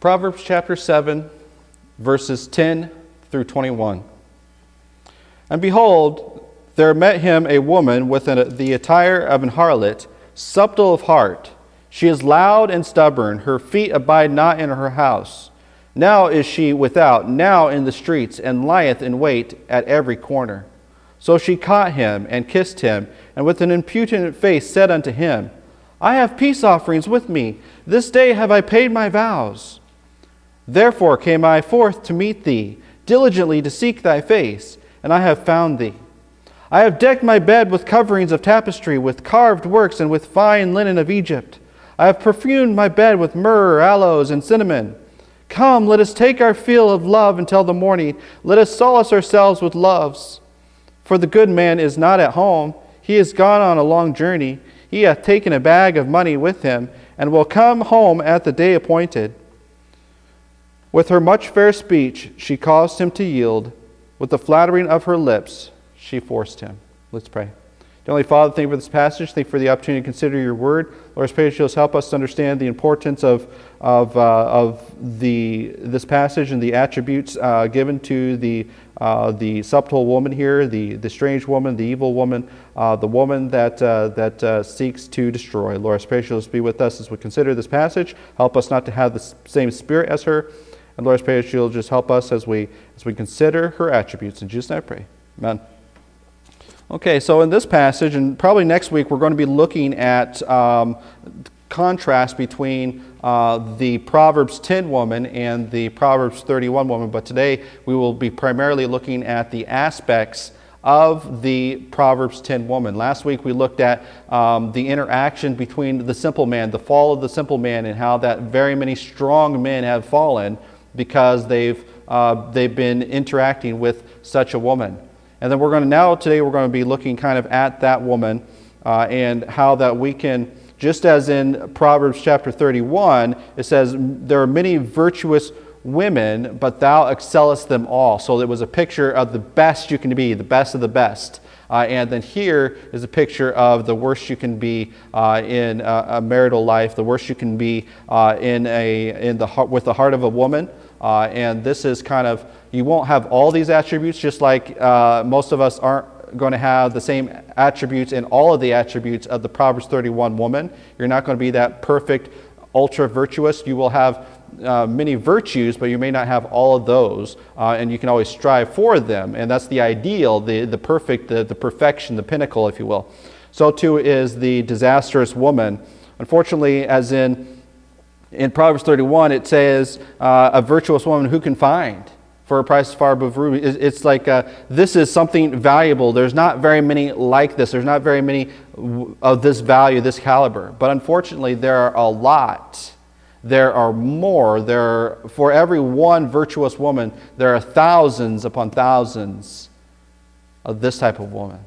Proverbs chapter 7, verses 10 through 21. And behold, there met him a woman with the attire of an harlot, subtle of heart. She is loud and stubborn. Her feet abide not in her house. Now is she without, now in the streets, and lieth in wait at every corner. So she caught him and kissed him, and with an impudent face said unto him, I have peace offerings with me. This day have I paid my vows. Therefore came I forth to meet thee, diligently to seek thy face, and I have found thee. I have decked my bed with coverings of tapestry, with carved works, and with fine linen of Egypt. I have perfumed my bed with myrrh, aloes, and cinnamon. Come, let us take our fill of love until the morning. Let us solace ourselves with loves. For the good man is not at home. He is gone on a long journey. He hath taken a bag of money with him, and will come home at the day appointed. With her much fair speech she caused him to yield. With the flattering of her lips she forced him. Let's pray. Heavenly Father, thank you for this passage. Thank you for the opportunity to consider your word. Lord, I pray that you'll help us to understand the importance of this passage and the attributes given to the subtle woman here, the strange woman, the evil woman, the woman that seeks to destroy. Lord, I pray that you'll be with us as we consider this passage. Help us not to have the same spirit as her. And Lord, I pray that you'll just help us as we consider her attributes. In Jesus' name I pray. Amen. Okay, so in this passage, and probably next week, we're going to be looking at contrast between the Proverbs 10 woman and the Proverbs 31 woman. But today, we will be primarily looking at the aspects of the Proverbs 10 woman. Last week, we looked at the interaction between the simple man, the fall of the simple man, and how that very many strong men have fallen because they've been interacting with such a woman. And then today we're going to be looking kind of at that woman and how that we can, just as in Proverbs chapter 31, it says, there are many virtuous women, but thou excellest them all. So it was a picture of the best you can be, the best of the best. And then here is a picture of the worst you can be in a marital life, the worst you can be with the heart of a woman. And this is kind of, you won't have all these attributes, just like most of us aren't going to have the same attributes in all of the attributes of the Proverbs 31 woman. You're not going to be that perfect, ultra virtuous. You will have many virtues, but you may not have all of those, and you can always strive for them. And that's the ideal, the perfect, the perfection, the pinnacle, if you will. So too is the disastrous woman. Unfortunately, as in Proverbs 31, it says, a virtuous woman who can find? For a price far above ruby. It's like this is something valuable. There's not very many like this. There's not very many of this value, this caliber. But unfortunately, there are a lot. There are more. For every one virtuous woman, there are thousands upon thousands of this type of woman.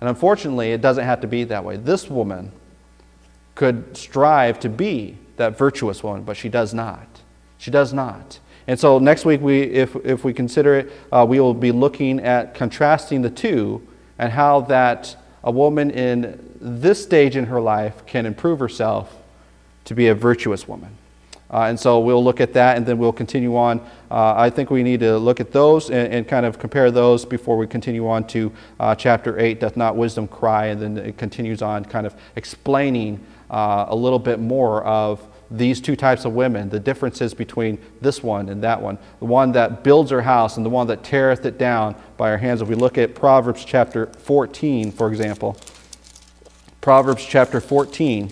And unfortunately, it doesn't have to be that way. This woman could strive to be that virtuous woman, but she does not. She does not. And so next week, if we consider it, we will be looking at contrasting the two and how that a woman in this stage in her life can improve herself to be a virtuous woman. And so we'll look at that, and then we'll continue on. I think we need to look at those and kind of compare those before we continue on to chapter 8, Doth Not Wisdom Cry? And then it continues on kind of explaining a little bit more of these two types of women, the differences between this one and that one, the one that builds her house and the one that teareth it down by her hands. If we look at Proverbs chapter 14, for example, Proverbs chapter 14,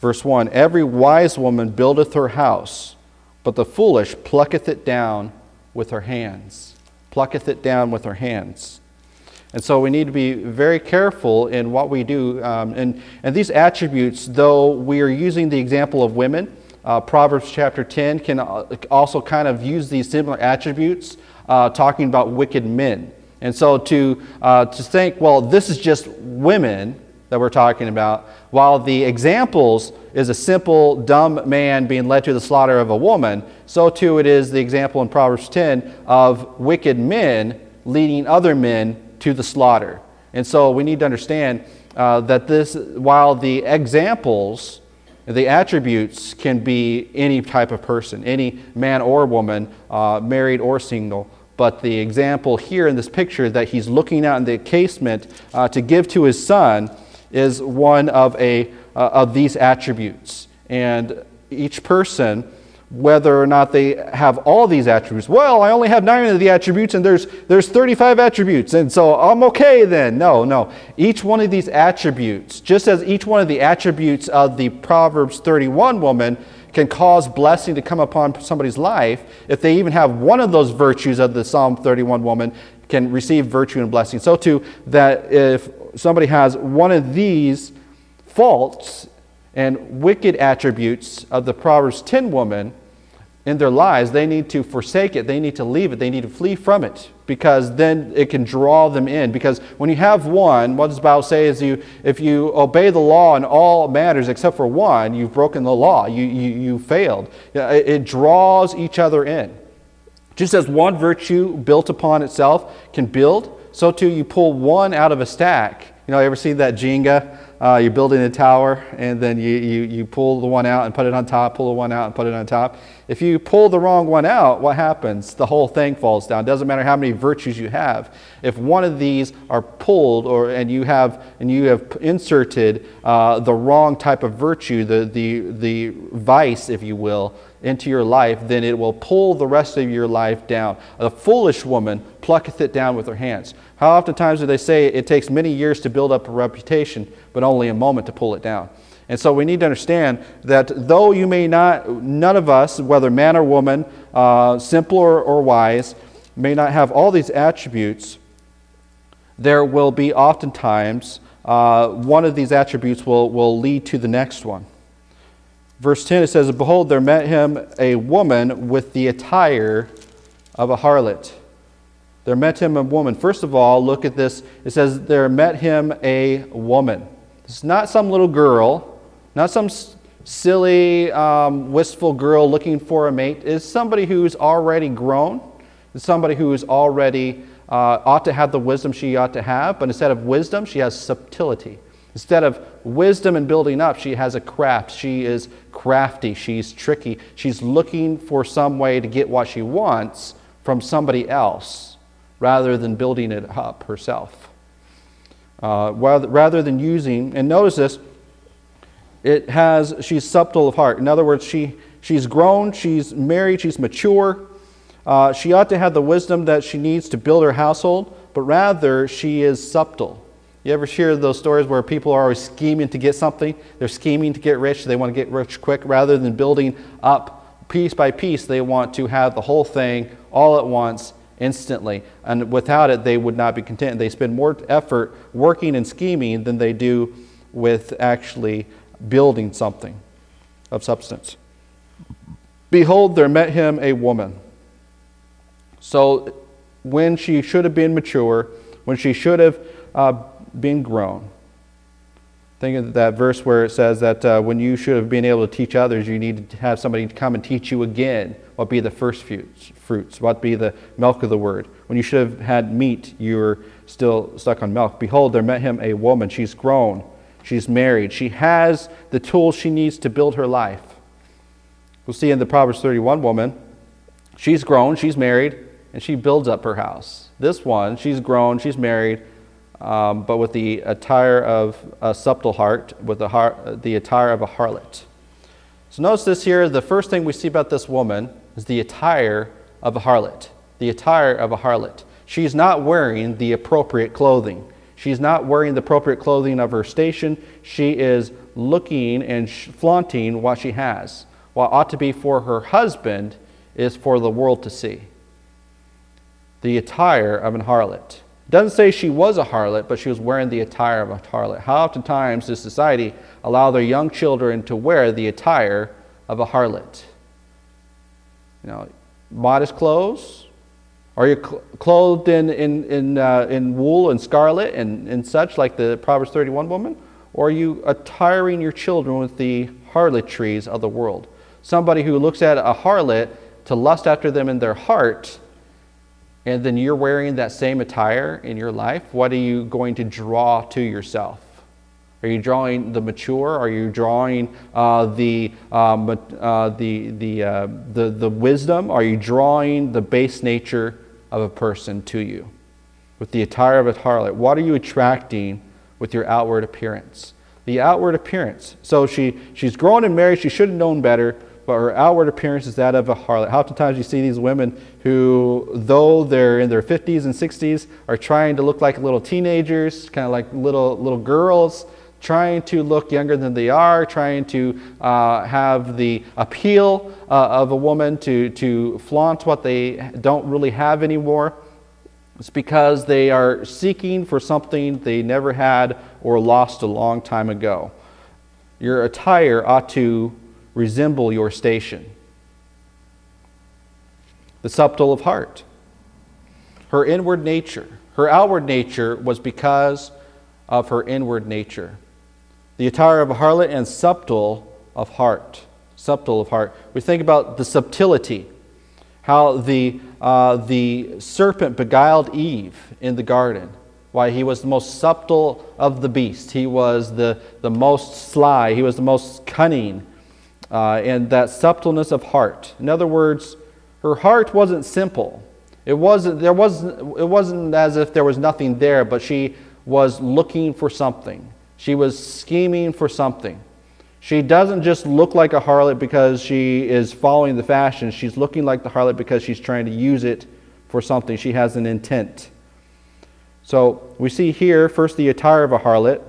verse 1, every wise woman buildeth her house, but the foolish plucketh it down with her hands. Plucketh it down with her hands. And so we need to be very careful in what we do. And these attributes, though we are using the example of women, Proverbs chapter 10 can also kind of use these similar attributes, talking about wicked men. And so to think, well, this is just women that we're talking about, while the examples is a simple, dumb man being led to the slaughter of a woman, so too it is the example in Proverbs 10 of wicked men leading other men to the slaughter. And so we need to understand that while the examples The attributes can be any type of person, any man or woman, married or single. But the example here in this picture that he's looking out in the casement to give to his son is one of these attributes. And each person, whether or not they have all these attributes, well, I only have 9 of the attributes and there's 35 attributes, and so I'm okay then. No. Each one of these attributes, just as each one of the attributes of the Proverbs 31 woman can cause blessing to come upon somebody's life, if they even have one of those virtues of the Psalm 31 woman, can receive virtue and blessing. So too, that if somebody has one of these faults and wicked attributes of the Proverbs 10 woman in their lives, they need to forsake it, they need to leave it, they need to flee from it, because then it can draw them in. Because when you have one, what does the Bible say is if you obey the law in all matters except for one, you've broken the law, you failed. It draws each other in. Just as one virtue built upon itself can build, so too you pull one out of a stack. You ever seen that Jenga? You're building a tower, and then you pull the one out and put it on top, pull the one out and put it on top. If you pull the wrong one out, what happens? The whole thing falls down. It doesn't matter how many virtues you have. If one of these are pulled, and you have inserted the wrong type of virtue, the vice, if you will, into your life, then it will pull the rest of your life down. A foolish woman plucketh it down with her hands. How oftentimes do they say it takes many years to build up a reputation, but only a moment to pull it down? And so we need to understand that though you may not, none of us, whether man or woman, simple or wise, may not have all these attributes, there will be oftentimes one of these attributes will lead to the next one. Verse 10, it says, "Behold, there met him a woman with the attire of a harlot." There met him a woman. First of all, look at this. It says, there met him a woman. It's not some little girl, not some silly, wistful girl looking for a mate. It's somebody who's already grown. It's somebody who is already ought to have the wisdom she ought to have, but instead of wisdom, she has subtlety. Instead of wisdom and building up, she has a craft. She is crafty. She's tricky. She's looking for some way to get what she wants from somebody else rather than building it up herself. Rather than using, and notice this, she's subtle of heart. In other words, she's grown, she's married, she's mature. She ought to have the wisdom that she needs to build her household, but rather she is subtle. You ever hear those stories where people are always scheming to get something? They're scheming to get rich. They want to get rich quick. Rather than building up piece by piece, they want to have the whole thing all at once, instantly. And without it, they would not be content. They spend more effort working and scheming than they do with actually building something of substance. "Behold, there met him a woman." So when she should have been mature, when she should have been grown. Think of that verse where it says that when you should have been able to teach others, you need to have somebody to come and teach you again what be the first fruits, what be the milk of the word. When you should have had meat, you were still stuck on milk. "Behold, there met him a woman." She's grown. She's married. She has the tools she needs to build her life. We'll see in the Proverbs 31 woman, she's grown, she's married, and she builds up her house. This one, she's grown, she's married, but with the attire of a subtle heart, with the attire of a harlot. So notice this here, the first thing we see about this woman is the attire of a harlot. The attire of a harlot. She's not wearing the appropriate clothing. She's not wearing the appropriate clothing of her station. She is looking and flaunting what she has. What ought to be for her husband is for the world to see. The attire of an harlot. It doesn't say she was a harlot, but she was wearing the attire of a harlot. How oftentimes does society allow their young children to wear the attire of a harlot? Modest clothes? Are you clothed in wool and scarlet and such, like the Proverbs 31 woman? Or are you attiring your children with the harlotries of the world? Somebody who looks at a harlot to lust after them in their heart, and then you're wearing that same attire in your life, what are you going to draw to yourself? Are you drawing the mature? Are you drawing the wisdom? Are you drawing the base nature of a person to you? With the attire of a harlot, what are you attracting with your outward appearance? The outward appearance. So she's grown and married. She should have known better, but her outward appearance is that of a harlot. How oftentimes you see these women who, though they're in their 50s and 60s, are trying to look like little teenagers, kind of like little girls, trying to look younger than they are, trying to have the appeal of a woman, to flaunt what they don't really have anymore. It's because they are seeking for something they never had or lost a long time ago. Your attire ought to resemble your station. The subtle of heart. Her inward nature. Her outward nature was because of her inward nature. The attire of a harlot and subtle of heart. Subtle of heart. We think about the subtlety. How the serpent beguiled Eve in the garden. Why, he was the most subtle of the beasts. He was the most sly. He was the most cunning. And that subtleness of heart. In other words, her heart wasn't simple. It wasn't as if there was nothing there, but she was looking for something. She was scheming for something. She doesn't just look like a harlot because she is following the fashion. She's looking like the harlot because she's trying to use it for something. She has an intent. So we see here first the attire of a harlot.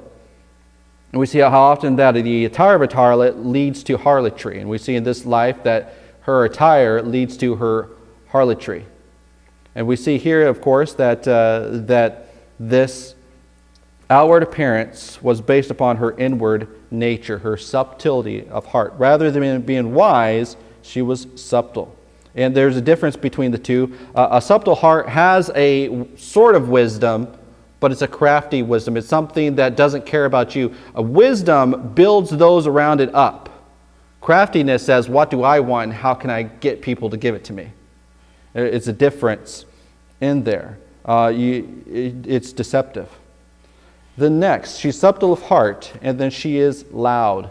And we see how often that the attire of a harlot leads to harlotry. And we see in this life that her attire leads to her harlotry. And we see here, of course, that this outward appearance was based upon her inward nature, her subtlety of heart. Rather than being wise, she was subtle. And there's a difference between the two. A subtle heart has a sort of wisdom, but it's a crafty wisdom. It's something that doesn't care about you. A wisdom builds those around it up. Craftiness says, what do I want and how can I get people to give it to me? It's a difference in there. It's deceptive. The next, she's subtle of heart, and then she is loud.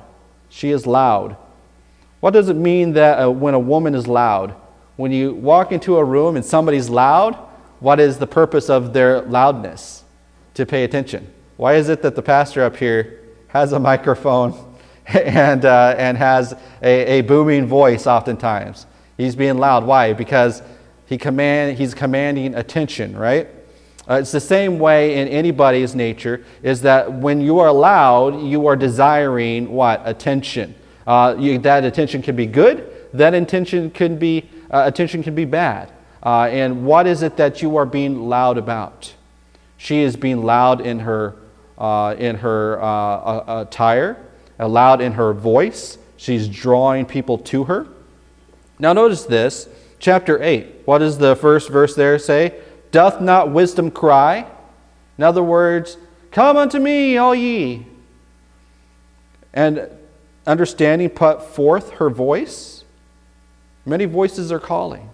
She is loud. What does it mean that when a woman is loud? When you walk into a room and somebody's loud, what is the purpose of their loudness? To pay attention. Why is it that the pastor up here has a microphone and has a booming voice oftentimes? He's being loud. Why? Because he's commanding attention, right? It's the same way in anybody's nature, is that when you are loud, you are desiring what? Attention. That attention can be good, that attention can be bad. And what is it that you are being loud about? She is being loud in her attire, loud in her voice. She's drawing people to her. Now notice this, chapter 8. What does the first verse there say? Doth not wisdom cry? In other words, come unto me, all ye. And understanding put forth her voice. Many voices are calling.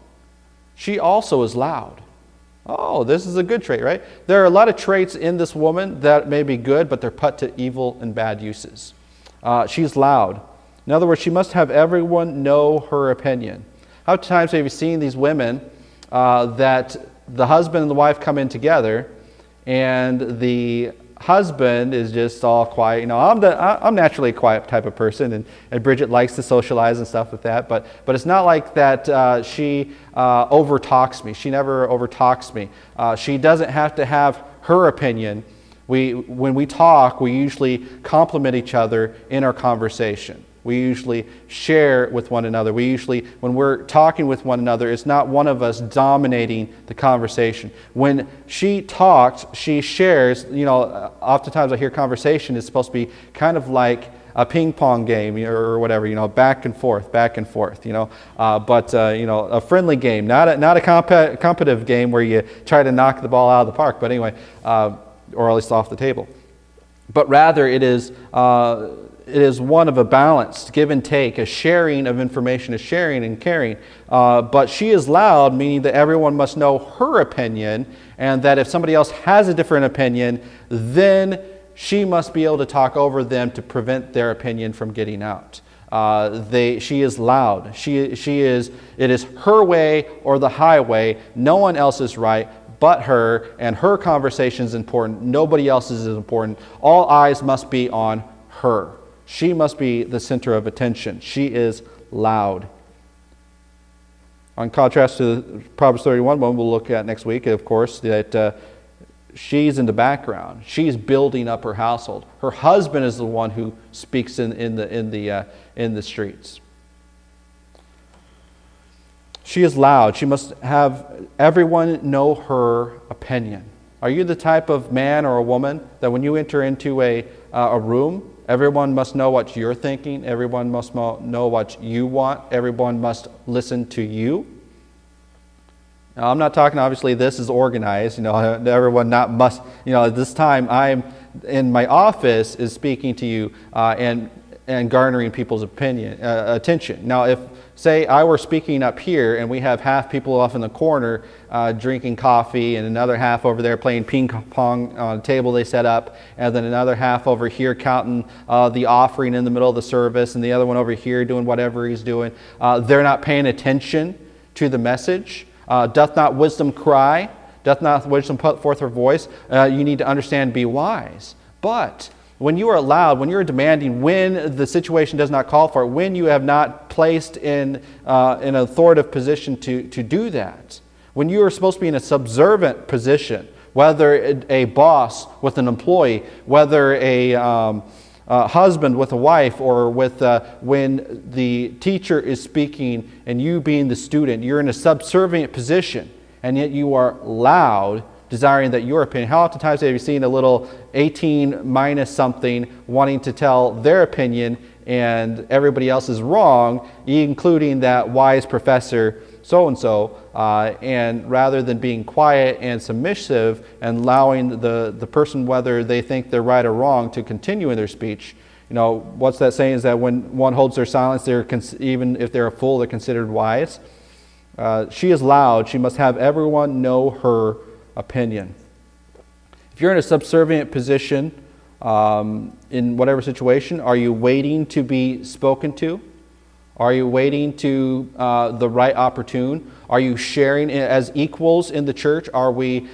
She also is loud. Oh, this is a good trait, right? There are a lot of traits in this woman that may be good, but they're put to evil and bad uses. She's loud. In other words, she must have everyone know her opinion. How many times have you seen these women that the husband and the wife come in together, and the husband is just all quiet? You know, I'm naturally a quiet type of person, and Bridget likes to socialize and stuff with that. But it's not like that she overtalks me. She never overtalks me. She doesn't have to have her opinion. When we talk, we usually compliment each other in our conversation. We usually share with one another. When we're talking with one another, it's not one of us dominating the conversation. When she talks, she shares. You know, oftentimes I hear conversation is supposed to be kind of like a ping pong game or whatever. You know, back and forth. You know, but a friendly game, not a competitive game where you try to knock the ball out of the park. But anyway, or at least off the table. But rather, it is one of a balanced give and take, a sharing of information, a sharing and caring. But she is loud, meaning that everyone must know her opinion, and that if somebody else has a different opinion, then she must be able to talk over them to prevent their opinion from getting out. She is loud. It is her way or the highway. No one else is right but her, and her conversation is important. Nobody else's is important. All eyes must be on her. She must be the center of attention. She is loud. On contrast to the Proverbs 31 one we'll look at next week, of course, that she's in the background. She's building up her household. Her husband is the one who speaks in the streets. She is loud. She must have everyone know her opinion. Are you the type of man or a woman that when you enter into a room, everyone must know what you're thinking, everyone must know what you want, everyone must listen to you? Now, I'm not talking, obviously, this is organized, everyone not must, at this time I'm in my office is speaking to you and garnering people's attention. Now, if, say, I were speaking up here and we have half people off in the corner drinking coffee and another half over there playing ping pong on a table they set up, and then another half over here counting the offering in the middle of the service, and the other one over here doing whatever he's doing, they're not paying attention to the message. Doth not wisdom cry? Doth not wisdom put forth her voice? You need to understand, be wise. But when you are loud, when you're demanding, when the situation does not call for it, when you have not placed in an authoritative position to do that, when you are supposed to be in a subservient position, whether a boss with an employee, whether a husband with a wife, or with when the teacher is speaking and you being the student, you're in a subservient position, and yet you are loud, desiring that your opinion. How oftentimes have you seen a little 18 minus something wanting to tell their opinion and everybody else is wrong, including that wise professor so-and-so, and rather than being quiet and submissive and allowing the person, whether they think they're right or wrong, to continue in their speech. What's that saying is that when one holds their silence, even if they're a fool, they're considered wise. She is loud. She must have everyone know her opinion. If you're in a subservient position in whatever situation, are you waiting to be spoken to? Are you waiting to the right opportune? Are you sharing as equals in the church? Are we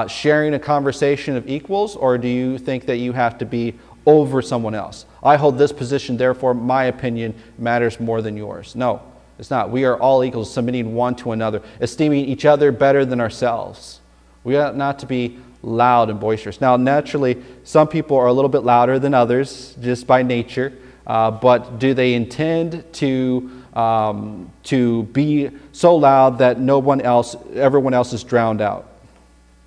sharing a conversation of equals, or do you think that you have to be over someone else? I hold this position, therefore my opinion matters more than yours. No, it's not. We are all equals, submitting one to another, esteeming each other better than ourselves. We ought not to be loud and boisterous. Now, naturally, some people are a little bit louder than others, just by nature. But do they intend to be so loud that everyone else is drowned out?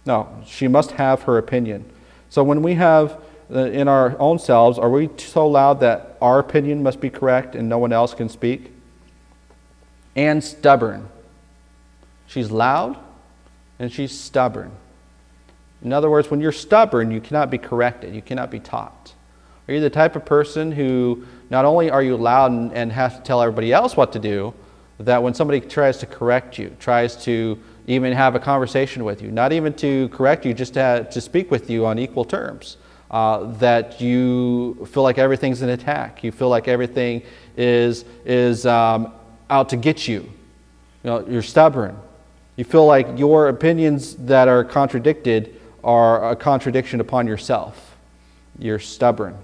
No, she must have her opinion. So when we have in our own selves, are we so loud that our opinion must be correct and no one else can speak? And stubborn. She's loud and she's stubborn. In other words, when you're stubborn, you cannot be corrected. You cannot be taught. Are you the type of person who not only are you loud and have to tell everybody else what to do, that when somebody tries to correct you, tries to even have a conversation with you, not even to correct you, just to speak with you on equal terms, that you feel like everything's an attack. You feel like everything is out to get you. You're stubborn. You feel like your opinions that are contradicted are a contradiction upon yourself. You're stubborn.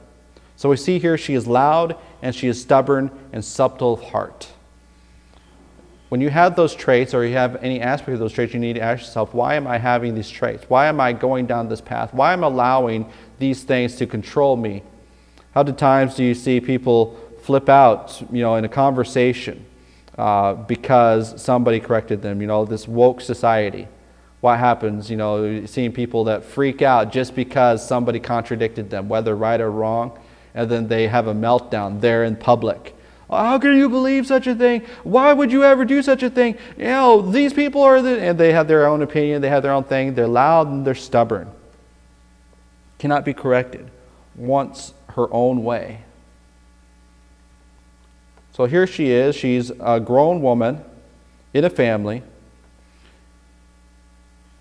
So we see here she is loud and she is stubborn and subtle of heart. When you have those traits, or you have any aspect of those traits, you need to ask yourself, why am I having these traits? Why am I going down this path? Why am I allowing these things to control me? How many times do you see people flip out, in a conversation because somebody corrected them? This woke society. What happens? Seeing people that freak out just because somebody contradicted them, whether right or wrong, and then they have a meltdown there in public. How can you believe such a thing? Why would you ever do such a thing? These people are and they have their own opinion, they have their own thing. They're loud and they're stubborn. Cannot be corrected. Wants her own way. So here she is. She's a grown woman in a family.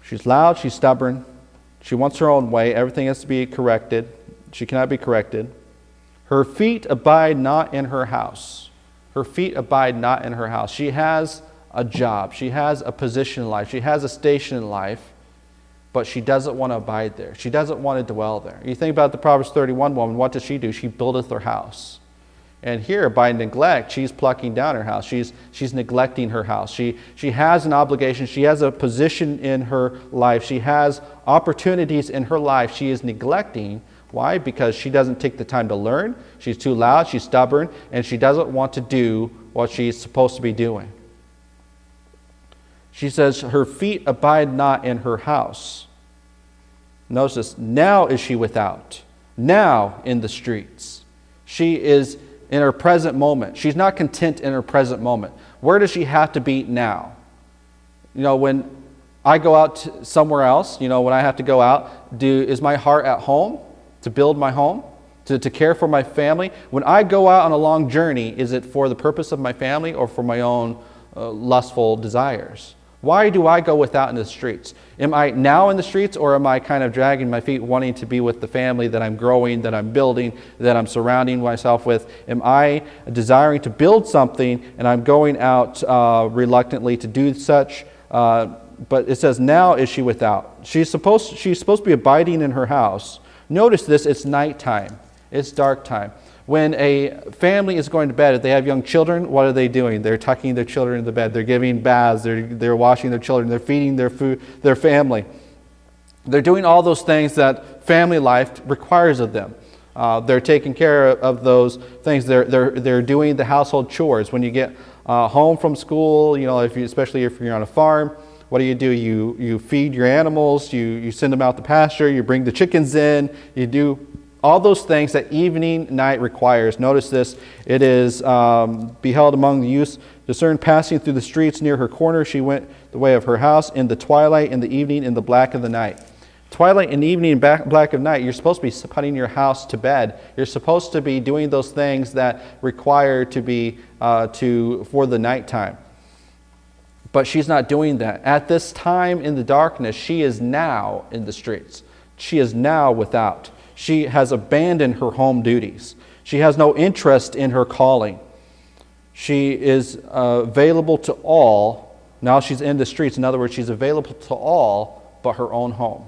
She's loud, she's stubborn. She wants her own way. Everything has to be corrected. She cannot be corrected. Her feet abide not in her house. Her feet abide not in her house. She has a job. She has a position in life. She has a station in life, but she doesn't want to abide there. She doesn't want to dwell there. You think about the Proverbs 31 woman, what does she do? She buildeth her house. And here, by neglect, she's plucking down her house. She's neglecting her house. She has an obligation. She has a position in her life. She has opportunities in her life she is neglecting. Why? Because she doesn't take the time to learn. She's too loud, she's stubborn, and she doesn't want to do what she's supposed to be doing. She says, her feet abide not in her house. Notice this, now is she without, now in the streets. She is in her present moment. She's not content in her present moment. Where does she have to be now? When I go out somewhere else, when I have to go out, is my heart at home to build my home, to care for my family? When I go out on a long journey, is it for the purpose of my family or for my own lustful desires? Why do I go without in the streets? Am I now in the streets, or am I kind of dragging my feet, wanting to be with the family that I'm growing, that I'm building, that I'm surrounding myself with? Am I desiring to build something and I'm going out reluctantly to do such? But it says, now is she without. She's supposed to be abiding in her house. Notice this, it's nighttime. It's dark time. When a family is going to bed, if they have young children, what are they doing? They're tucking their children in the bed. They're giving baths. They're washing their children. They're feeding their food, their family. They're doing all those things that family life requires of them. They're taking care of those things. They're doing the household chores. When you get home from school, especially if you're on a farm, what do? You feed your animals. You send them out to pasture. You bring the chickens in. You do all those things that evening night requires. Notice this, it is beheld among the youths, discerned passing through the streets near her corner. She went the way of her house in the twilight, in the evening, in the black of the night. Twilight and evening, black of night, you're supposed to be putting your house to bed. You're supposed to be doing those things that require to be for the nighttime. But she's not doing that. At this time in the darkness, she is now in the streets. She is now without. She has abandoned her home duties. She has no interest in her calling. She is available to all. Now she's in the streets. In other words, she's available to all but her own home.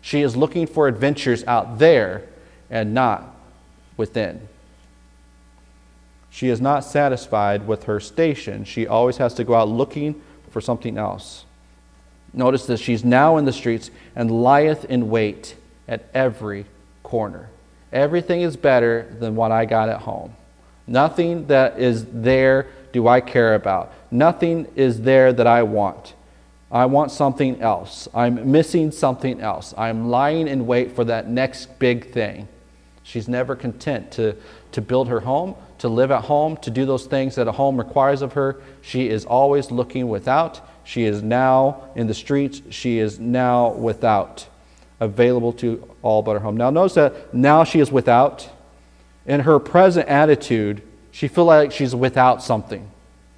She is looking for adventures out there and not within. She is not satisfied with her station. She always has to go out looking for something else. Notice this, she's now in the streets and lieth in wait at every corner. Everything is better than what I got at home. Nothing that is there do I care about. Nothing is there that I want. I want something else. I'm missing something else. I'm lying in wait for that next big thing. She's never content to build her home, to live at home, to do those things that a home requires of her. She is always looking without. She is now in the streets. She is now without, available to all but her home. Now notice that now she is without. In her present attitude, she feels like she's without something.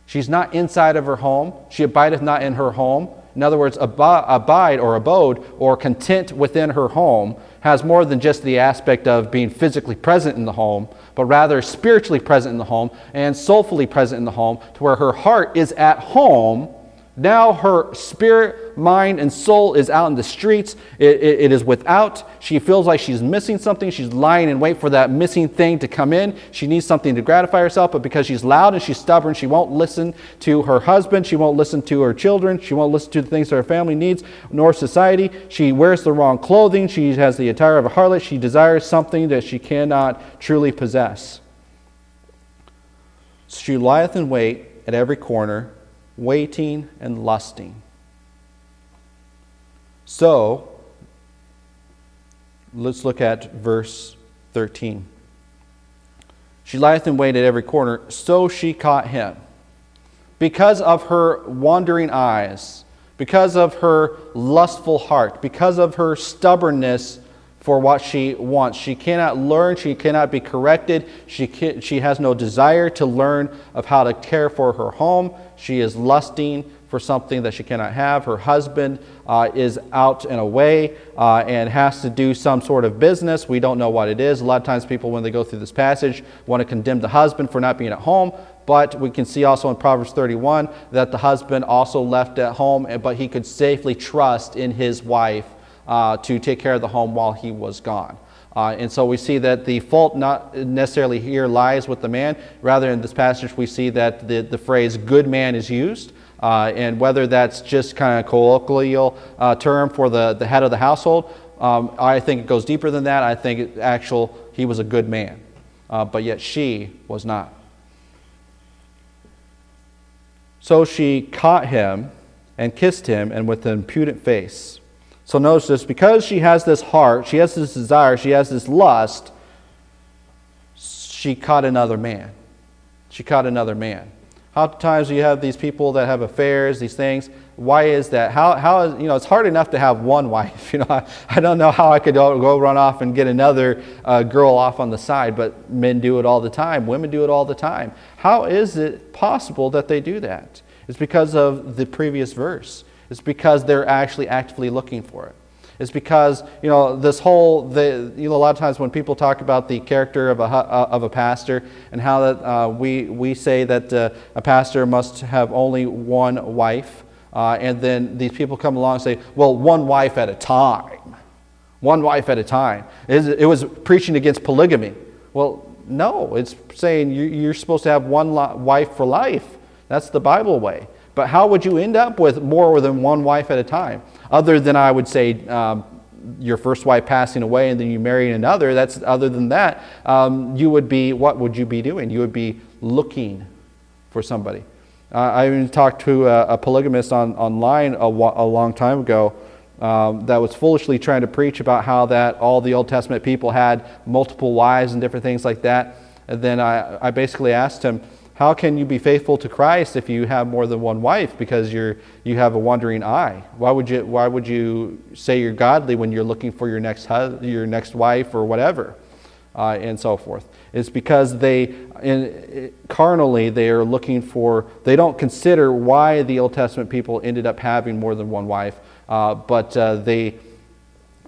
She's not inside of her home. She abideth not in her home. In other words, abide or abode or content within her home has more than just the aspect of being physically present in the home, but rather spiritually present in the home and soulfully present in the home, to where her heart is at home. Now her spirit, mind, and soul is out in the streets. It is without. She feels like she's missing something. She's lying in wait for that missing thing to come in. She needs something to gratify herself, but because she's loud and she's stubborn, she won't listen to her husband. She won't listen to her children. She won't listen to the things that her family needs, nor society. She wears the wrong clothing. She has the attire of a harlot. She desires something that she cannot truly possess. She lieth in wait at every corner, waiting and lusting. So, let's look at verse 13. She lieth in wait at every corner, so she caught him. Because of her wandering eyes, because of her lustful heart, because of her stubbornness for what she wants. She cannot learn, she cannot be corrected, she has no desire to learn of how to care for her home. She is lusting for something that she cannot have. Her husband is out and away and has to do some sort of business. We don't know what it is. A lot of times people, when they go through this passage, want to condemn the husband for not being at home. But we can see also in Proverbs 31 that the husband also left at home, but he could safely trust in his wife to take care of the home while he was gone. And so we see that the fault not necessarily here lies with the man. Rather, in this passage, we see that the phrase good man is used. And whether that's just kind of colloquial term for the head of the household, I think it goes deeper than that. I think he was a good man. But yet she was not. So she caught him and kissed him, and with an impudent face. So notice this, because she has this heart, she has this desire, she has this lust, she caught another man. She caught another man. How many times do you have these people that have affairs, these things? Why is that? How is, it's hard enough to have one wife. I don't know how I could go run off and get another girl off on the side, but men do it all the time. Women do it all the time. How is it possible that they do that? It's because of the previous verse. It's because they're actually actively looking for it. It's because, this whole, a lot of times when people talk about the character of a pastor and how that we say that a pastor must have only one wife, and then these people come along and say, well, one wife at a time. One wife at a time. It was preaching against polygamy. Well, no, it's saying you're supposed to have one wife for life. That's the Bible way. But how would you end up with more than one wife at a time? Other than, I would say, your first wife passing away and then you marry another. Other than that, what would you be doing? You would be looking for somebody. I even talked to a polygamist online a long time ago that was foolishly trying to preach about how that all the Old Testament people had multiple wives and different things like that. And then I basically asked him, how can you be faithful to Christ if you have more than one wife? Because you have a wandering eye. Why would you say you're godly when you're looking for your next wife or whatever, and so forth? It's because carnally they are looking for. They don't consider why the Old Testament people ended up having more than one wife, but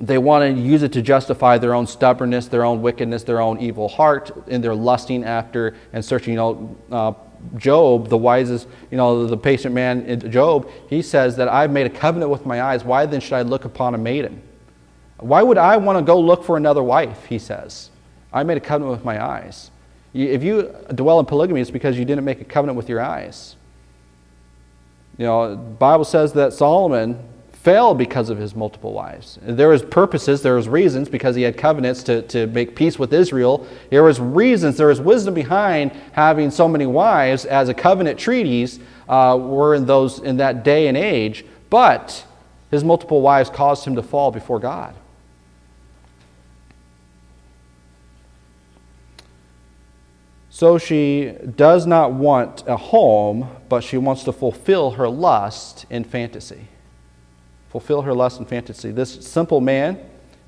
they want to use it to justify their own stubbornness, their own wickedness, their own evil heart, and they're lusting after and searching. Job, the wisest, the patient man in Job, he says that I've made a covenant with my eyes. Why then should I look upon a maiden? Why would I want to go look for another wife? He says, I made a covenant with my eyes. If you dwell in polygamy, it's because you didn't make a covenant with your eyes. The Bible says that Solomon fell because of his multiple wives. There was purposes, there was reasons, because he had covenants to make peace with Israel. There was reasons, there was wisdom behind having so many wives as a covenant treaties were in that day and age, but his multiple wives caused him to fall before God. So she does not want a home, but she wants to fulfill her lust in fantasy. Fulfill her lust and fantasy. This simple man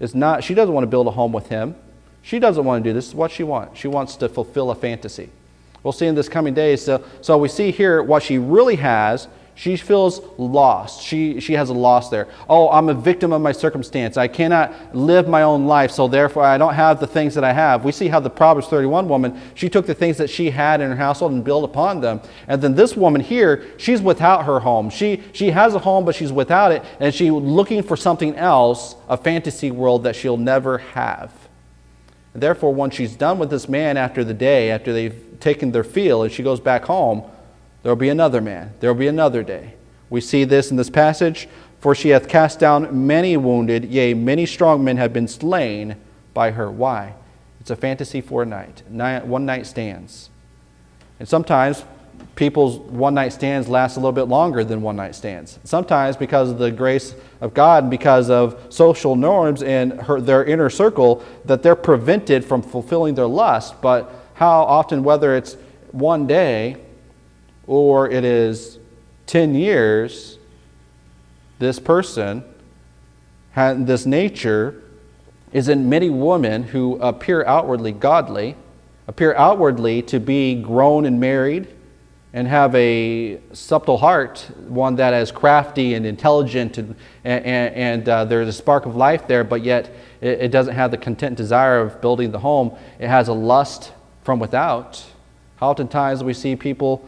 she doesn't want to build a home with him. She doesn't want to do this. This is what she wants. She wants to fulfill a fantasy. We'll see in this coming days. So we see here what she really has. She feels lost. She has a loss there. Oh, I'm a victim of my circumstance. I cannot live my own life, so therefore I don't have the things that I have. We see how the Proverbs 31 woman, she took the things that she had in her household and built upon them. And then this woman here, she's without her home. She has a home, but she's without it, and she's looking for something else, a fantasy world that she'll never have. And therefore, when she's done with this man after they've taken their fill, and she goes back home, there will be another man. There will be another day. We see this in this passage. For she hath cast down many wounded, yea, many strong men have been slain by her. Why? It's a fantasy for a night. One night stands. And sometimes people's one night stands last a little bit longer than one night stands. Sometimes because of the grace of God and because of social norms and their inner circle, that they're prevented from fulfilling their lust. But how often, whether it's one day or it is 10 years, this person, this nature, is in many women who appear outwardly godly, appear outwardly to be grown and married, and have a subtle heart, one that is crafty and intelligent, and there's a spark of life there, but yet it doesn't have the content desire of building the home. It has a lust from without. Oftentimes we see people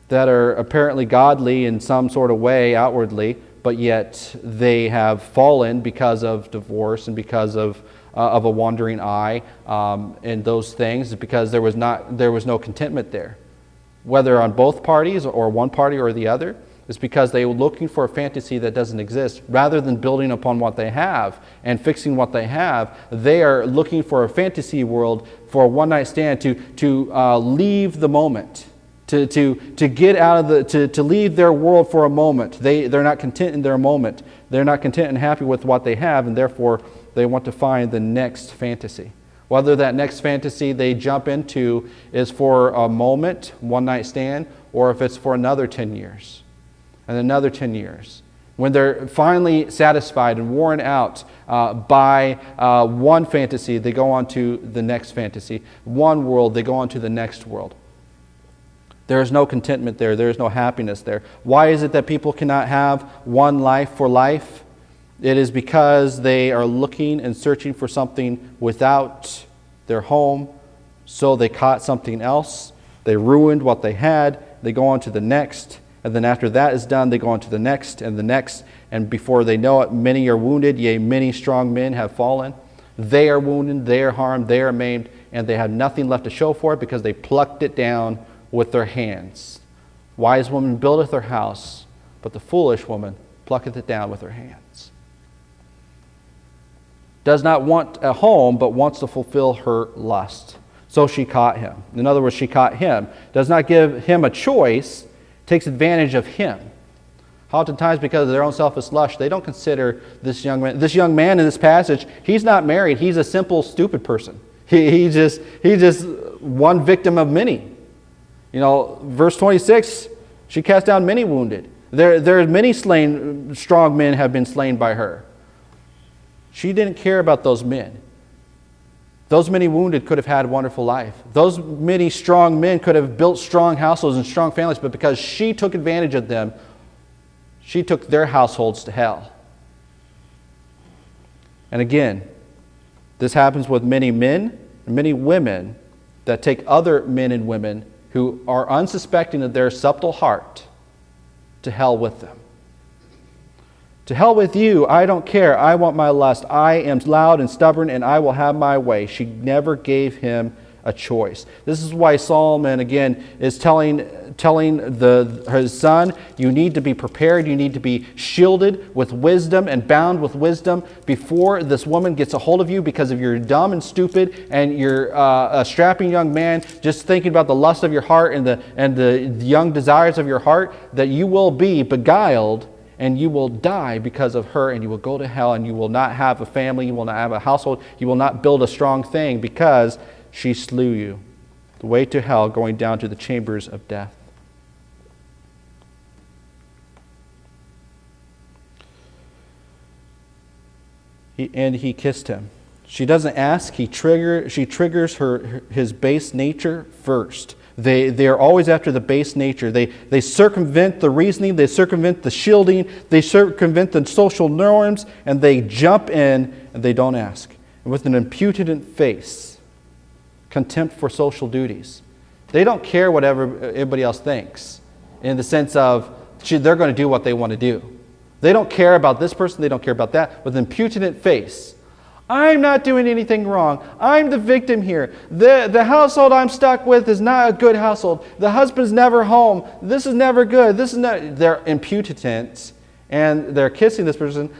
that are apparently godly in some sort of way outwardly, but yet they have fallen because of divorce and because of a wandering eye, and those things, because there was no contentment there, whether on both parties or one party or the other. It's because they were looking for a fantasy that doesn't exist. Rather than building upon what they have and fixing what they have, they are looking for a fantasy world, for a one-night stand, to leave the moment, to get out of to leave their world for a moment. They're not content in their moment. They're not content and happy with what they have, and therefore they want to find the next fantasy. Whether that next fantasy they jump into is for a moment, one-night stand, or if it's for another 10 years and another 10 years. When they're finally satisfied and worn out by one fantasy, they go on to the next fantasy. One world, they go on to the next world. There is no contentment there. There is no happiness there. Why is it that people cannot have one life for life? It is because they are looking and searching for something without their home, so they caught something else. They ruined what they had. They go on to the next. And then after that is done, they go on to the next and the next. And before they know it, many are wounded, yea, many strong men have fallen. They are wounded, they are harmed, they are maimed, and they have nothing left to show for it because they plucked it down with their hands. Wise woman buildeth her house, but the foolish woman plucketh it down with her hands. Does not want a home, but wants to fulfill her lust. So she caught him. In other words, she caught him. Does not give him a choice, takes advantage of him. Oftentimes, because of their own selfish lust, they don't consider this young man. This young man in this passage, he's not married. He's a simple, stupid person. He's just one victim of many. You know, verse 26, she cast down many wounded. There are many strong men have been slain by her. She didn't care about those men. Those many wounded could have had a wonderful life. Those many strong men could have built strong households and strong families, but because she took advantage of them, she took their households to hell. And again, this happens with many men and many women that take other men and women who are unsuspecting of their subtle heart to hell with them. To hell with you, I don't care. I want my lust. I am loud and stubborn, and I will have my way. She never gave him a choice. This is why Solomon, again, is telling his son, you need to be prepared. You need to be shielded with wisdom and bound with wisdom before this woman gets a hold of you, because if you're dumb and stupid and you're a strapping young man just thinking about the lust of your heart and the young desires of your heart, that you will be beguiled and you will die because of her, and you will go to hell, and you will not have a family, you will not have a household, you will not build a strong thing, because she slew you. The way to hell, going down to the chambers of death. He kissed him. She doesn't ask. She triggers his base nature first. They are always after the base nature. They circumvent the reasoning, they circumvent the shielding, they circumvent the social norms, and they jump in and they don't ask. And with an impudent face, contempt for social duties. They don't care what everybody else thinks, in the sense of they're going to do what they want to do. They don't care about this person, they don't care about that. With an impudent face, I'm not doing anything wrong. I'm the victim here. The household I'm stuck with is not a good household. The husband's never home. This is never good. They're impudent, and they're kissing this person.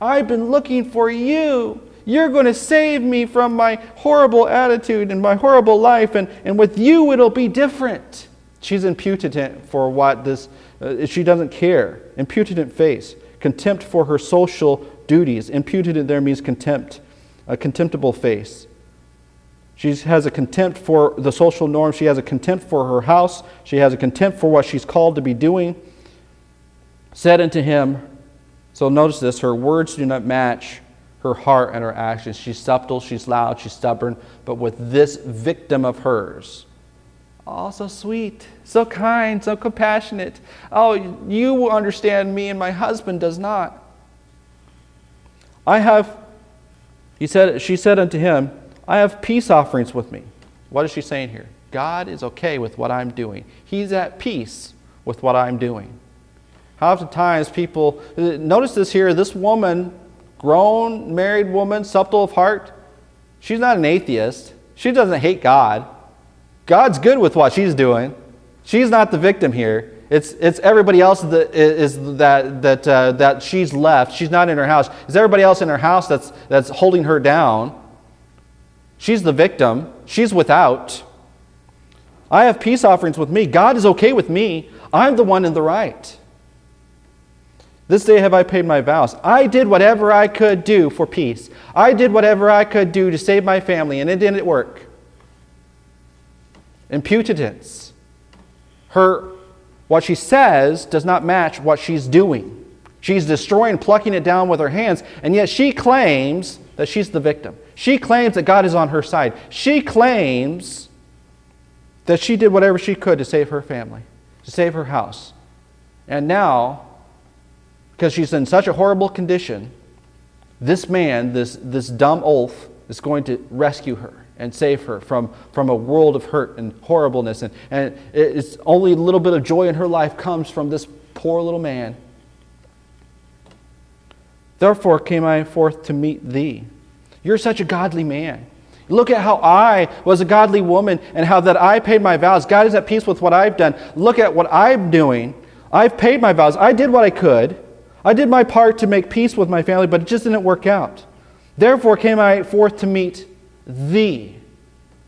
I've been looking for you. You're going to save me from my horrible attitude and my horrible life, and with you it'll be different. She's impudent for what she doesn't care. Impudent face. Contempt for her social duties. Impudent there means contempt, a contemptible face. She has a contempt for the social norms. She has a contempt for her house. She has a contempt for what she's called to be doing. Said unto him, so notice this, her words do not match her heart and her actions. She's subtle, she's loud, she's stubborn, but with this victim of hers, Oh, so sweet, so kind, so compassionate. Oh, you will understand me and my husband does not. She said unto him, I have peace offerings with me. What is she saying here? God is okay with what I'm doing. He's at peace with what I'm doing. How oftentimes people, notice this here, this woman, grown, married woman, subtle of heart, she's not an atheist. She doesn't hate God. God's good with what she's doing. She's not the victim here. It's everybody else that she's left. She's not in her house. It's everybody else in her house that's holding her down. She's the victim. She's without. I have peace offerings with me. God is okay with me. I'm the one in the right. This day have I paid my vows. I did whatever I could do for peace. I did whatever I could do to save my family, and it didn't work. Impudence. What she says does not match what she's doing. She's destroying, plucking it down with her hands, and yet she claims that she's the victim. She claims that God is on her side. She claims that she did whatever she could to save her family, to save her house. And now, because she's in such a horrible condition, this man, this dumb oaf, is going to rescue her and save her from a world of hurt and horribleness. And it's only a little bit of joy in her life comes from this poor little man. Therefore came I forth to meet thee. You're such a godly man. Look at how I was a godly woman and how that I paid my vows. God is at peace with what I've done. Look at what I'm doing. I've paid my vows. I did what I could. I did my part to make peace with my family, but it just didn't work out. Therefore came I forth to meet thee.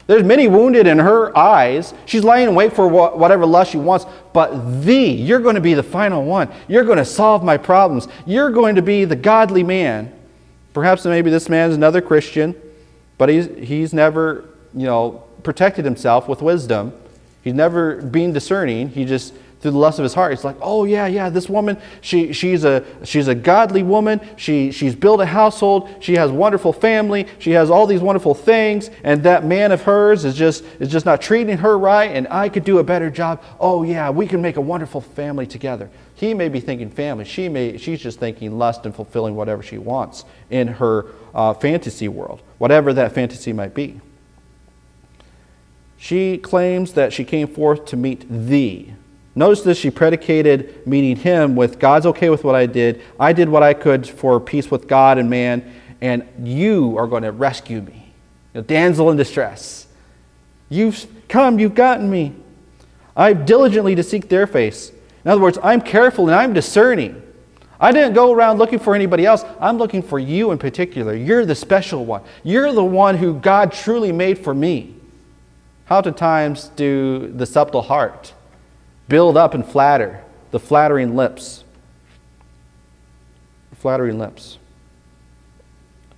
There's many wounded in her eyes. She's lying in wait for whatever lust she wants. But thee, you're going to be the final one. You're going to solve my problems. You're going to be the godly man. Perhaps maybe this man's another Christian, but he's never, protected himself with wisdom. He's never been discerning. He just, through the lust of his heart, he's like, oh yeah, this woman, she's a godly woman. She's built a household. She has a wonderful family. She has all these wonderful things, and that man of hers is just not treating her right, and I could do a better job. Oh yeah, we can make a wonderful family together. He may be thinking family. She's just thinking lust and fulfilling whatever she wants in her fantasy world, whatever that fantasy might be. She claims that she came forth to meet thee. Notice this, she predicated meeting him with God's okay with what I did. I did what I could for peace with God and man, and you are going to rescue me. Damsel in distress. You've come, you've gotten me. I diligently to seek their face. In other words, I'm careful and I'm discerning. I didn't go around looking for anybody else. I'm looking for you in particular. You're the special one. You're the one who God truly made for me. How oftentimes do the subtle heart build up and flatter the flattering lips? Flattering lips.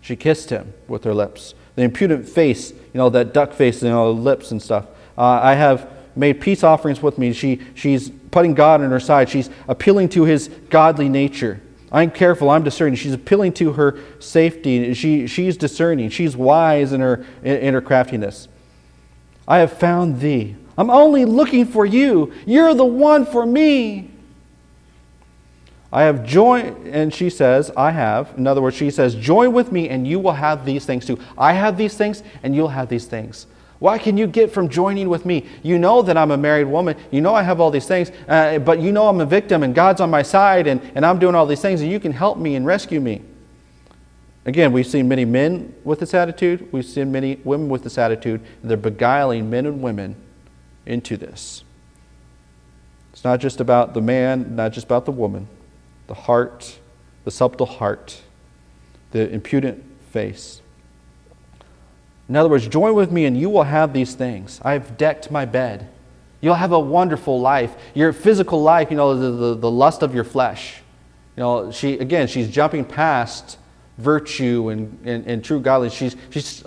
She kissed him with her lips. The impudent face, that duck face, lips and stuff. I have made peace offerings with me. She's putting God on her side. She's appealing to his godly nature. I'm careful, I'm discerning. She's appealing to her safety. She's discerning. She's wise in her craftiness. I have found thee. I'm only looking for you. You're the one for me. I have joined, and she says, I have. In other words, she says, join with me and you will have these things too. I have these things and you'll have these things. What can you get from joining with me? You know that I'm a married woman. You know I have all these things, but you know I'm a victim and God's on my side and I'm doing all these things and you can help me and rescue me. Again, we've seen many men with this attitude. We've seen many women with this attitude. They're beguiling men and women into this. It's not just about the man, not just about the woman. The heart, the subtle heart, the impudent face. In other words, join with me and you will have these things. I've decked my bed. You'll have a wonderful life. Your physical life, the lust of your flesh. She's jumping past virtue and true godliness. She's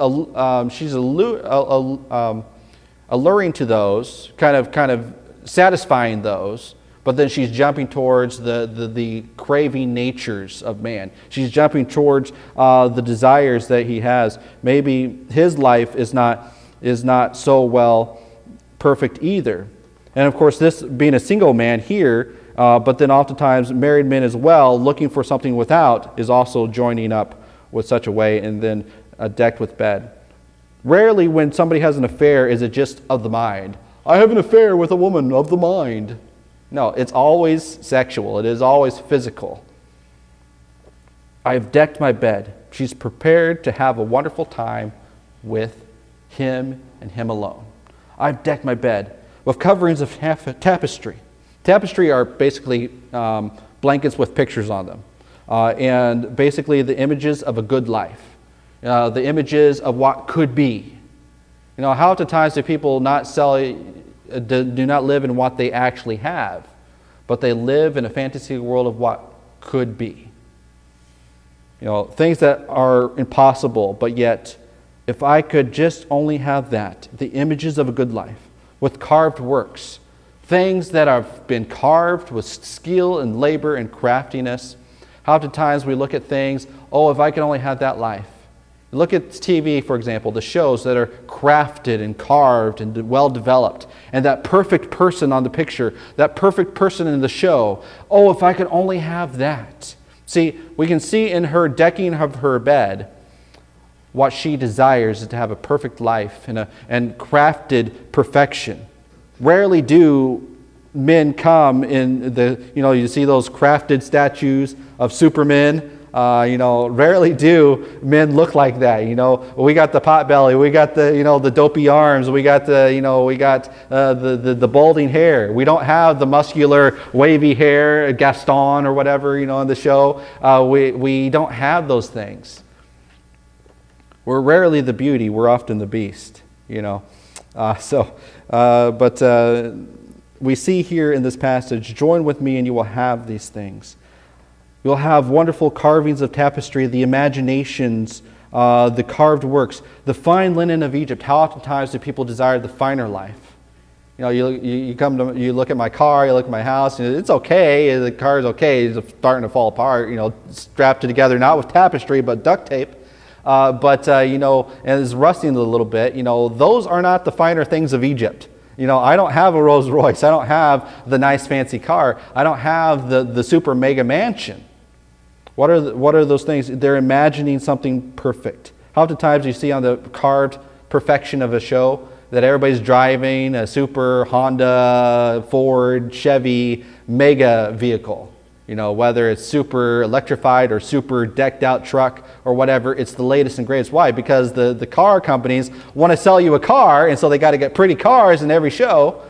alluring to those, kind of satisfying those, but then she's jumping towards the craving natures of man. She's jumping towards the desires that he has. Maybe his life is not so well perfect either. And of course, this being a single man here, but then oftentimes married men as well, looking for something without, is also joining up with such a way and then decked with bed. Rarely when somebody has an affair is it just of the mind. I have an affair with a woman of the mind. No, it's always sexual. It is always physical. I have decked my bed. She's prepared to have a wonderful time with him and him alone. I've decked my bed with coverings of tapestry. Tapestry are basically blankets with pictures on them. And basically the images of a good life. The images of what could be. You know, how times do people do not live in what they actually have, but they live in a fantasy world of what could be. You know, things that are impossible, but yet, if I could just only have that, the images of a good life, with carved works, things that have been carved with skill and labor and craftiness. How times we look at things, oh, if I could only have that life. Look at TV, for example, the shows that are crafted and carved and well developed, and that perfect person on the picture, that perfect person in the show. Oh, if I could only have that. See, we can see in her decking of her bed what she desires is to have a perfect life and crafted perfection. Rarely do men come in you see those crafted statues of Supermen. Rarely do men look like that. We got the pot belly, we got the dopey arms, we got the balding hair. We don't have the muscular wavy hair, Gaston or whatever, in the show. We don't have those things. We're rarely the beauty, we're often the beast, But we see here in this passage, join with me and you will have these things. You'll have wonderful carvings of tapestry, the imaginations, the carved works, the fine linen of Egypt. How oftentimes do people desire the finer life? You look at my car, you look at my house, it's okay, the car is okay, it's starting to fall apart, strapped together, not with tapestry, but duct tape. And it's rusting a little bit. Those are not the finer things of Egypt. I don't have a Rolls Royce. I don't have the nice fancy car. I don't have the super mega mansion. What are those things? They're imagining something perfect. How many times you see on the carved perfection of a show that everybody's driving a super Honda, Ford, Chevy mega vehicle? Whether it's super electrified or super decked out truck or whatever, it's the latest and greatest. Why? Because the car companies want to sell you a car, and so they got to get pretty cars in every show.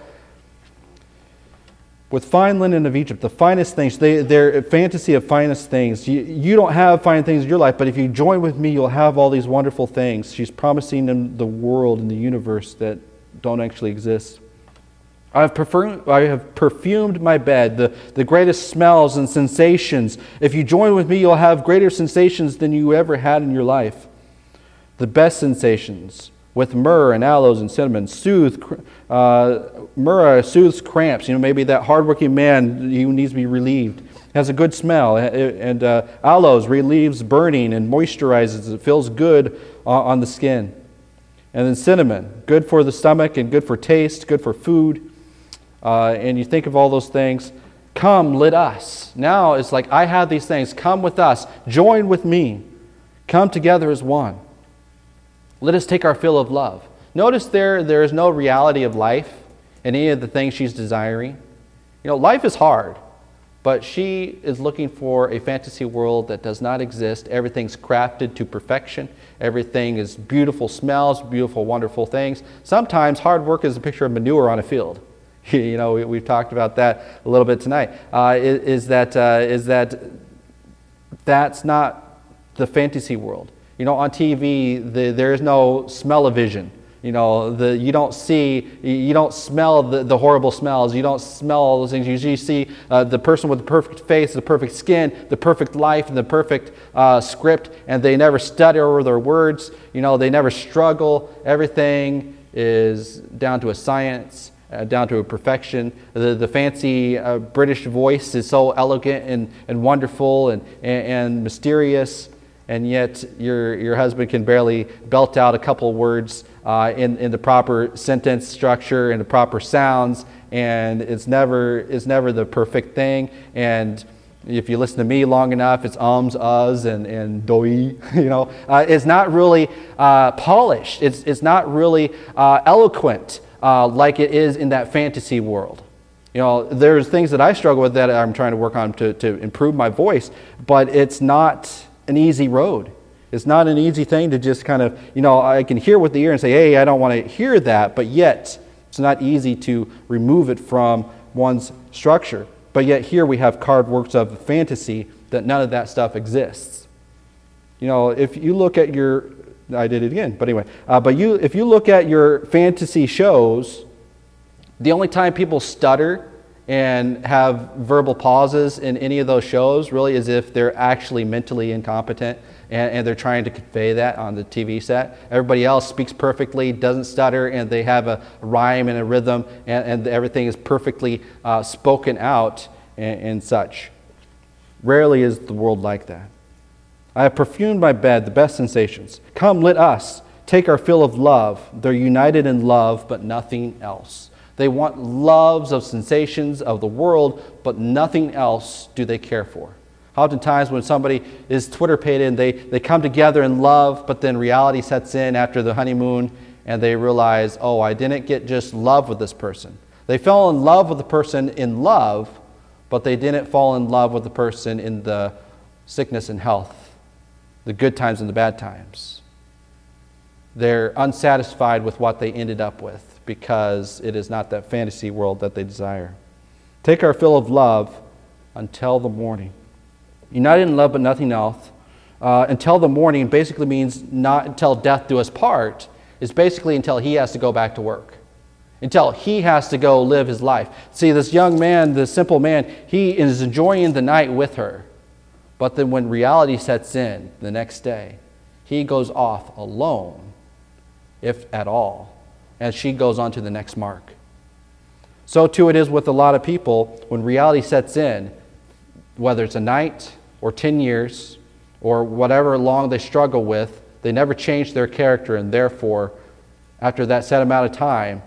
With fine linen of Egypt, the finest things, their fantasy of finest things. You don't have fine things in your life, but if you join with me, you'll have all these wonderful things. She's promising them the world and the universe that don't actually exist. I have perfumed my bed, the greatest smells and sensations. If you join with me, you'll have greater sensations than you ever had in your life. The best sensations, with myrrh and aloes and cinnamon, myrrh soothes cramps. Maybe that hardworking man who needs to be relieved has a good smell, and aloes relieves burning and moisturizes. It feels good on the skin. And then cinnamon, good for the stomach and good for taste, good for food. And you think of all those things. Come, let us. Now it's like, I have these things. Come with us. Join with me. Come together as one. Let us take our fill of love. Notice there is no reality of life in any of the things she's desiring. Life is hard, but she is looking for a fantasy world that does not exist. Everything's crafted to perfection. Everything is beautiful smells, beautiful, wonderful things. Sometimes hard work is a picture of manure on a field. We've talked about that a little bit tonight. Is that that's not the fantasy world. On TV, there is no smell-o-vision. You don't smell the horrible smells. You don't smell all those things. You usually see the person with the perfect face, the perfect skin, the perfect life, and the perfect script, and they never stutter over their words. They never struggle. Everything is down to a science, down to a perfection. The fancy British voice is so elegant and wonderful and mysterious. and yet your husband can barely belt out a couple words in the proper sentence structure and the proper sounds, and it's never the perfect thing. And if you listen to me long enough, it's ums, uhs, and doi. It's not really polished. It's not really eloquent like it is in that fantasy world. There's things that I struggle with that I'm trying to work on to improve my voice, but it's not an easy road. It's not an easy thing to just kind of, I can hear with the ear and say, hey, I don't want to hear that, but yet it's not easy to remove it from one's structure. But yet here we have carved works of fantasy that none of that stuff exists. If you look at I did it again, but anyway, if you look at your fantasy shows, the only time people stutter and have verbal pauses in any of those shows really is if they're actually mentally incompetent and they're trying to convey that on the TV set. Everybody else speaks perfectly, doesn't stutter, and they have a rhyme and a rhythm, and everything is perfectly spoken out and such. Rarely is the world like that. I have perfumed my bed, the best sensations. Come, let us take our fill of love. They're united in love, but nothing else. They want loves of sensations of the world, but nothing else do they care for. Oftentimes when somebody is Twitter-pated and they come together in love, but then reality sets in after the honeymoon and they realize, oh, I didn't get just love with this person. They fell in love with the person in love, but they didn't fall in love with the person in the sickness and health, the good times and the bad times. They're unsatisfied with what they ended up with, because it is not that fantasy world that they desire. Take our fill of love until the morning. United in love but nothing else. Until the morning basically means not until death do us part. It's basically until he has to go back to work. Until he has to go live his life. See, this young man, this simple man, he is enjoying the night with her. But then when reality sets in the next day, he goes off alone, if at all, as she goes on to the next mark. So too it is with a lot of people when reality sets in, whether it's a night or 10 years or whatever long they struggle with, they never change their character, and therefore, after that set amount of time,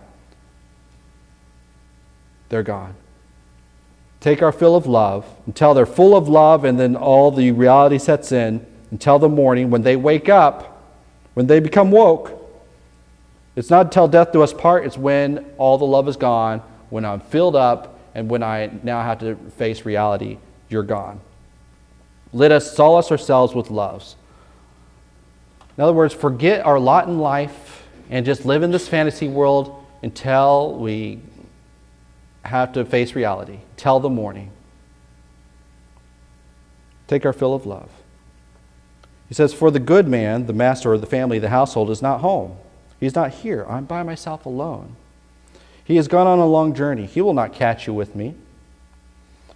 they're gone. Take our fill of love until they're full of love, and then all the reality sets in until the morning when they wake up, when they become woke. It's not until death do us part, it's when all the love is gone, when I'm filled up, and when I now have to face reality, you're gone. Let us solace ourselves with loves. In other words, forget our lot in life and just live in this fantasy world until we have to face reality, till the morning. Take our fill of love. He says, for the good man, the master of the family, the household, is not home. He's not here. I'm by myself alone. He has gone on a long journey. He will not catch you with me.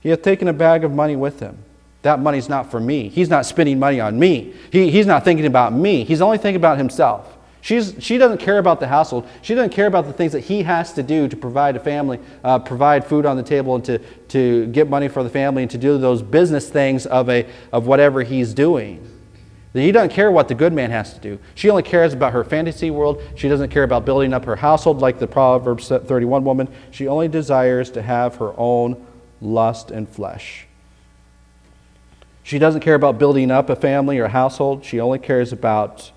He hath taken a bag of money with him. That money's not for me. He's not spending money on me. He's not thinking about me. He's only thinking about himself. She doesn't care about the household. She doesn't care about the things that he has to do to provide a family, provide food on the table, and to get money for the family, and to do those business things of whatever he's doing. He doesn't care what the good man has to do. She only cares about her fantasy world. She doesn't care about building up her household like the Proverbs 31 woman. She only desires to have her own lust and flesh. She doesn't care about building up a family or a household. She only cares about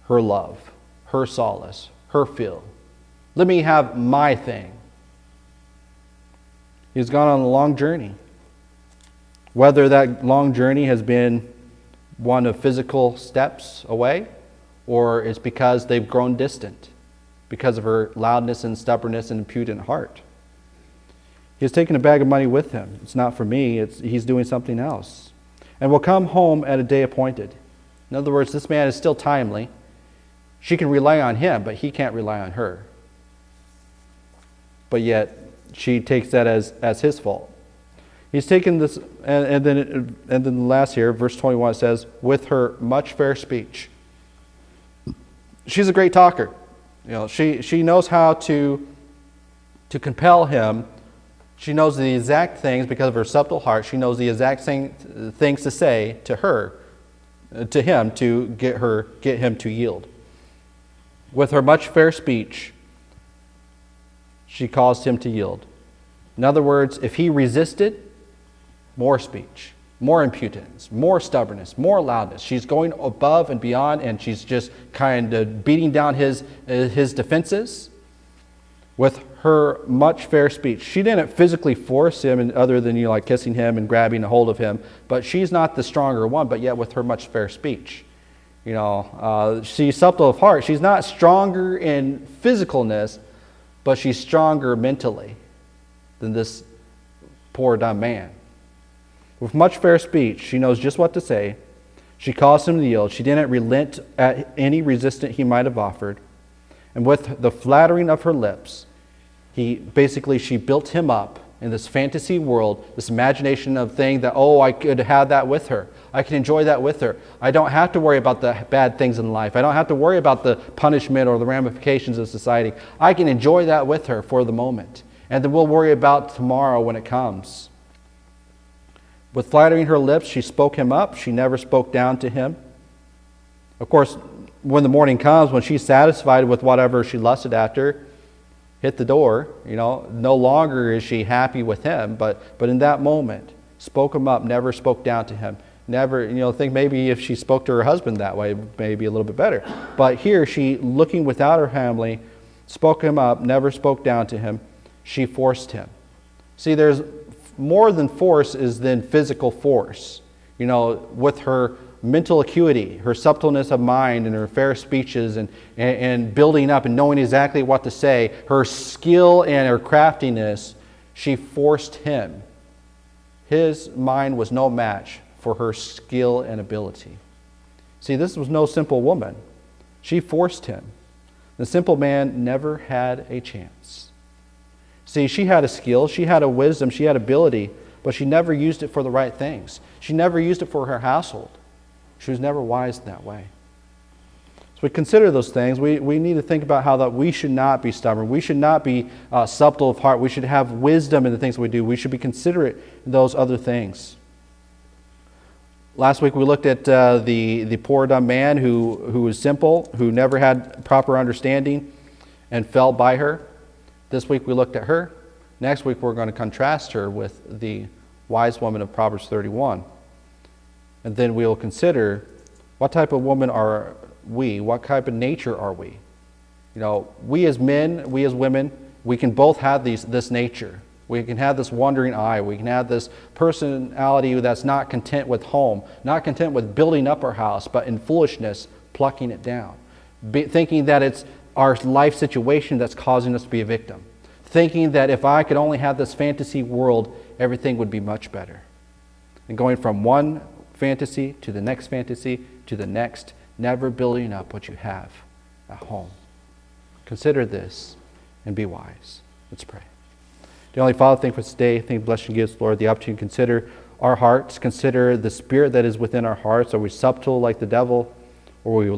her love, her solace, her fill. Let me have my thing. He's gone on a long journey. Whether that long journey has been one of physical steps away, or it's because they've grown distant because of her loudness and stubbornness and impudent heart. He has taken a bag of money with him. It's not for me. He's doing something else. And will come home at a day appointed. In other words, this man is still timely. She can rely on him, but he can't rely on her. But yet, she takes that as his fault. He's taken this, and then the last here, verse 21 says, with her much fair speech. She's a great talker. She knows how to compel him. She knows the exact things because of her subtle heart. She knows the exact things to say to her to him to get him to yield. With her much fair speech, she caused him to yield. In other words, if he resisted, more speech, more impudence, more stubbornness, more loudness. She's going above and beyond, and she's just kind of beating down his defenses with her much fair speech. She didn't physically force him, other than like kissing him and grabbing a hold of him, but she's not the stronger one, but yet with her much fair speech. She's subtle of heart. She's not stronger in physicalness, but she's stronger mentally than this poor dumb man. With much fair speech, she knows just what to say. She caused him to yield. She didn't relent at any resistance he might have offered. And with the flattering of her lips, she built him up in this fantasy world, this imagination of thing that, I could have that with her. I can enjoy that with her. I don't have to worry about the bad things in life. I don't have to worry about the punishment or the ramifications of society. I can enjoy that with her for the moment. And then we'll worry about tomorrow when it comes. With flattering her lips, she spoke him up. She never spoke down to him. Of course, when the morning comes, when she's satisfied with whatever she lusted after, hit the door. No longer is she happy with him, but in that moment, spoke him up, never spoke down to him. Never, think maybe if she spoke to her husband that way, maybe a little bit better. But here, she, looking without her family, spoke him up, never spoke down to him. She forced him. See, there's more than force is than physical force. With her mental acuity, her subtleness of mind, and her fair speeches, and building up and knowing exactly what to say, her skill and her craftiness, she forced him. His mind was no match for her skill and ability. See, this was no simple woman. She forced him. The simple man never had a chance. See, she had a skill, she had a wisdom, she had ability, but she never used it for the right things. She never used it for her household. She was never wise in that way. So we consider those things. We need to think about how that we should not be stubborn. We should not be subtle of heart. We should have wisdom in the things we do. We should be considerate in those other things. Last week we looked at the poor dumb man who was simple, who never had proper understanding and fell by her. This week we looked at her. Next week we're going to contrast her with the wise woman of Proverbs 31. And then we'll consider what type of woman are we? What type of nature are we? We as men, we as women, we can both have this nature. We can have this wandering eye. We can have this personality that's not content with home, not content with building up our house, but in foolishness, plucking it down. Thinking that it's our life situation that's causing us to be a victim. Thinking that if I could only have this fantasy world, everything would be much better. And going from one fantasy to the next fantasy to the next, never building up what you have at home. Consider this and be wise. Let's pray. Dear Heavenly Father, thank you for this day. Thank you, blessing gives, Lord, the opportunity to consider our hearts, consider the spirit that is within our hearts. Are we subtle like the devil, or are we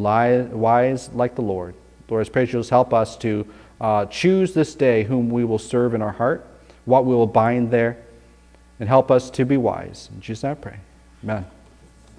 wise like the Lord? Lord, I pray you'll help us to choose this day whom we will serve in our heart, what we will bind there, and help us to be wise. In Jesus' name I pray. Amen.